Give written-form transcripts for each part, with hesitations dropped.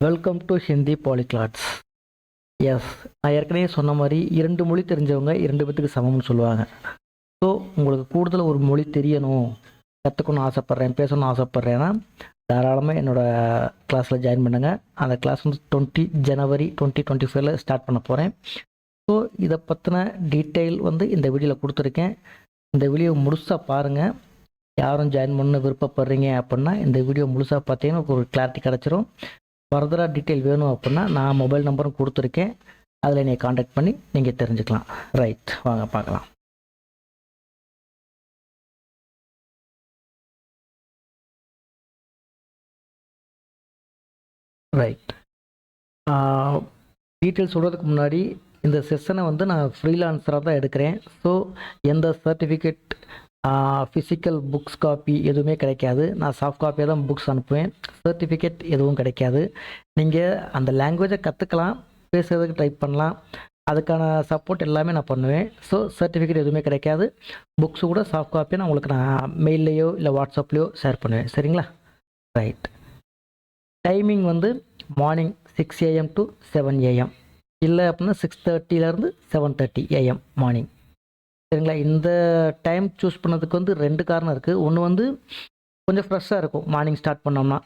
Welcome to Hindi polyglots. Yes, நான் ஏற்கனவே சொன்ன மாதிரி 2 மொழி தெரிஞ்சவங்க 2 பேத்துக்கு சமம்னு சொல்லுவாங்க. ஸோ உங்களுக்கு கூடுதல் ஒரு மொழி தெரியணும், கற்றுக்கணும்னு ஆசைப்பட்றேன், பேசணும்னு ஆசைப்பட்றேன்னா தாராளமாக என்னோடய கிளாஸில் ஜாயின் பண்ணுங்கள். அந்த கிளாஸ் வந்து 20 ஜனவரி 2025 ஸ்டார்ட் பண்ண போகிறேன். ஸோ இதை பற்றின டீட்டெயில் வந்து இந்த வீடியோவில் கொடுத்துருக்கேன். இந்த வீடியோ முழுசாக பாருங்கள். யாரும் ஜாயின் பண்ண விருப்பப்படுறீங்க அப்படின்னா இந்த வீடியோ முழுசாக பார்த்தீங்கன்னா ஒரு கிளாரிட்டி கிடச்சிரும். ஃபர்தராக டீட்டெயில் வேணும் அப்படின்னா நான் மொபைல் நம்பரும் கொடுத்துருக்கேன், அதில் என்னை காண்டாக்ட் பண்ணி நீங்கள் தெரிஞ்சுக்கலாம். ரைட், வாங்க பார்க்கலாம். ரைட், டீட்டெயில் சொல்கிறதுக்கு முன்னாடி இந்த செஷனை வந்து நான் ஃப்ரீலான்சராக தான் எடுக்கிறேன். ஸோ எந்த சர்டிஃபிகேட், ஃபிசிக்கல் புக்ஸ் காப்பி எதுவுமே கிடைக்காது. நான் சாஃப்ட் காப்பியாக தான் புக்ஸ் அனுப்புவேன். சர்டிஃபிகேட் எதுவும் கிடைக்காது. நீங்கள் அந்த லாங்குவேஜை கற்றுக்கலாம், பேசுகிறதுக்கு ட்ரை பண்ணலாம், அதுக்கான சப்போர்ட் எல்லாமே நான் பண்ணுவேன். ஸோ சர்டிஃபிகேட் எதுவுமே கிடைக்காது. புக்ஸு கூட சாஃப்ட் காப்பியை நான் உங்களுக்கு நான் மெயில்லையோ இல்லை வாட்ஸ்அப்லேயோ ஷேர் பண்ணுவேன். சரிங்களா? ரைட், டைமிங் வந்து மார்னிங் 6 AM to 7 AM, இல்லை அப்படின்னா 6:30 7:30 AM மார்னிங். சரிங்களா? இந்த டைம் சூஸ் பண்ணதுக்கு வந்து 2 காரணம் இருக்குது. ஒன்று வந்து கொஞ்சம் ஃப்ரெஷ்ஷாக இருக்கும், மார்னிங் ஸ்டார்ட் பண்ணோம்னா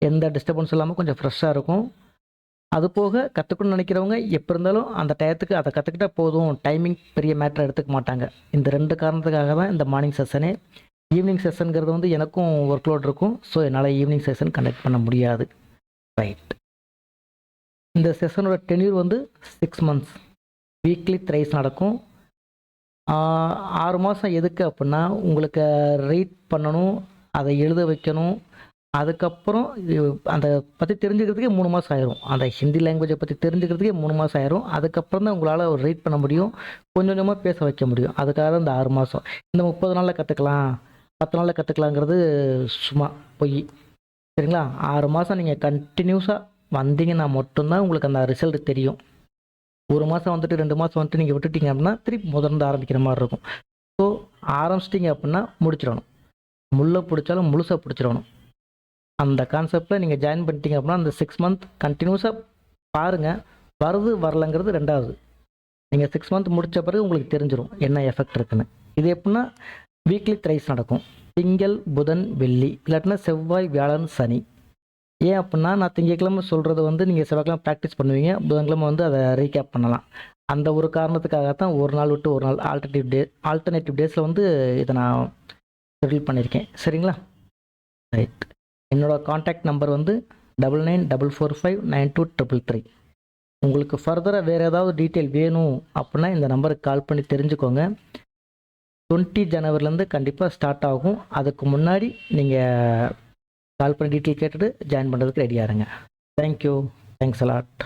எந்த டிஸ்டர்பன்ஸ் இல்லாமல் கொஞ்சம் ஃப்ரெஷ்ஷாக இருக்கும். அது போக கற்றுக்கணும்னு நினைக்கிறவங்க எப்போ இருந்தாலும் அந்த டயத்துக்கு அதை கற்றுக்கிட்டால் போதும், டைமிங் பெரிய மேட்டர் எடுத்துக்க மாட்டாங்க. இந்த 2 காரணத்துக்காக தான் இந்த மார்னிங் செஷனே. ஈவினிங் செஷனுங்கிறது வந்து எனக்கும் ஒர்க் லோட் இருக்கும். ஸோ என்னால் ஈவினிங் செஷன் கண்டக்ட் பண்ண முடியாது. ரைட், இந்த செஷனோட டென்யூர் வந்து 6 months, வீக்லி த்ரைஸ் நடக்கும். 6 மாதம் எதுக்கு அப்படின்னா உங்களுக்கு ரீட் பண்ணணும், அதை எழுத வைக்கணும். அதுக்கப்புறம் அந்த பற்றி தெரிஞ்சுக்கிறதுக்கே 3 மாதம் ஆயிரும். அந்த ஹிந்தி லாங்குவேஜை பற்றி தெரிஞ்சுக்கிறதுக்கே 3 மாதம் ஆயிரும். அதுக்கப்புறம் தான் உங்களால் ரீட் பண்ண முடியும், கொஞ்சம் கொஞ்சமாக பேச வைக்க முடியும். அதுக்காக தான் இந்த 6 மாதம். இந்த 30 நாளில் கற்றுக்கலாம், 10 நாளில் கற்றுக்கலாங்கிறது சும்மா பொய். சரிங்களா? 6 மாதம் நீங்கள் கண்டினியூஸாக வந்தீங்கன்னா மட்டும்தான் உங்களுக்கு அந்த ரிசல்ட் தெரியும். 1 மாதம் வந்துட்டு 2 மாதம் வந்துட்டு நீங்கள் விட்டுட்டீங்க அப்படின்னா திருப்பி முதல்ல ஆரம்பிக்கிற மாதிரி இருக்கும். ஸோ ஆரம்பிச்சிட்டிங்க அப்படின்னா முடிச்சிடணும். முள்ளை பிடிச்சாலும் முழுசாக பிடிச்சிடணும். அந்த கான்செப்டில் நீங்கள் ஜாயின் பண்ணிட்டீங்க அப்படின்னா அந்த 6 month கண்டினியூஸாக பாருங்கள். வருது வரலங்கிறது 2வது. நீங்கள் 6 month முடித்த பிறகு உங்களுக்கு தெரிஞ்சிடும் என்ன எஃபெக்ட் இருக்குன்னு. இது எப்படின்னா வீக்லி த்ரைஸ் நடக்கும். திங்கள், புதன், வெள்ளி, இல்லாட்டினா செவ்வாய், வியாழன், சனி. ஏன் அப்படின்னா நான் திங்கக்கிழமை சொல்கிறது வந்து நீங்கள் செவ்வாய்க்கிழமை ப்ராக்டிஸ் பண்ணுவீங்க, புதன்கிழமை வந்து அதை ரீகேப் பண்ணலாம். அந்த ஒரு காரணத்துக்காகத்தான் ஒரு நாள் விட்டு ஒரு நாள் ஆல்டர்னேட்டிவ் டேஸில் வந்து இதை நான் ஷெட்யூல் பண்ணியிருக்கேன். சரிங்களா? ரைட், என்னோடய காண்டாக்ட் நம்பர் வந்து 9944592333. உங்களுக்கு ஃபர்தராக வேறு ஏதாவது டீட்டெயில் வேணும் அப்படின்னா இந்த நம்பருக்கு கால் பண்ணி தெரிஞ்சுக்கோங்க. 20 ஜனவரிலேருந்து கண்டிப்பாக ஸ்டார்ட் ஆகும். அதுக்கு முன்னாடி நீங்கள் கால் பண்ணி டீட்டெயில் கேட்டுட்டு ஜாயின் பண்ணுறதுக்கு ரெடியாக இருங்க. Thank you, thanks a lot.